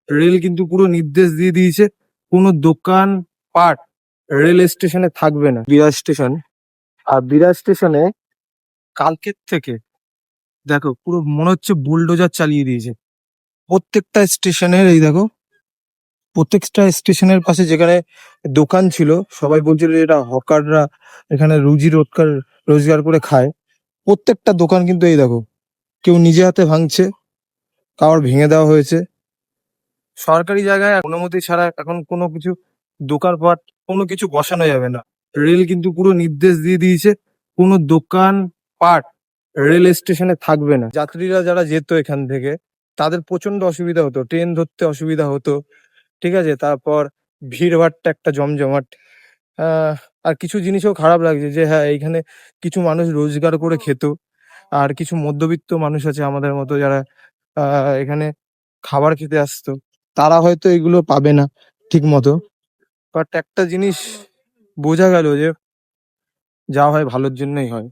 Rail কিন্তু পুরো নির্দেশ দিয়ে দিয়েছে কোনো দোকান পাট রেল স্টেশনে থাকবে না। বিরাজ স্টেশন, আর বিরাজ স্টেশনে কালকের থেকে দেখো পুরো মনে হচ্ছে বুলডোজার চালিয়ে দিয়েছে। প্রত্যেকটা স্টেশনের এই দেখো, প্রত্যেকটা স্টেশনের পাশে যেখানে দোকান ছিল সবাই বলছিল যে এটা হকাররা এখানে রুজি রোজগার রোজগার করে খায়। প্রত্যেকটা দোকান কিন্তু এই দেখো, কেউ নিজে হাতে ভাঙছে, কারোর ভেঙে দেওয়া হয়েছে। সরকারি জায়গায় অনুমতি ছাড়া এখন কোনো কিছু দোকানপাট কোনো কিছু বসানো যাবে না। রেল কিন্তু পুরো নির্দেশ দিয়ে দিয়েছে কোনো দোকান পাট রেল স্টেশনে থাকবে না। যাত্রীরা যারা যেত এখান থেকে তাদের প্রচন্ড অসুবিধা হতো, ট্রেন ধরতে অসুবিধা হতো। ঠিক আছে, তারপর ভিড়ভাট্টা একটা জমজমাট। আর কিছু জিনিসও খারাপ লাগছে যে হ্যাঁ এইখানে কিছু মানুষ রোজগার করে খেত, আর কিছু মধ্যবিত্ত মানুষ আছে আমাদের মতো যারা এখানে খাবার খেতে আসতো, তারা হয়তো এগুলো পাবে না ঠিক মতো। বাট একটা জিনিস বোঝা গেল যে যা হয় ভালোর জন্যই হয়।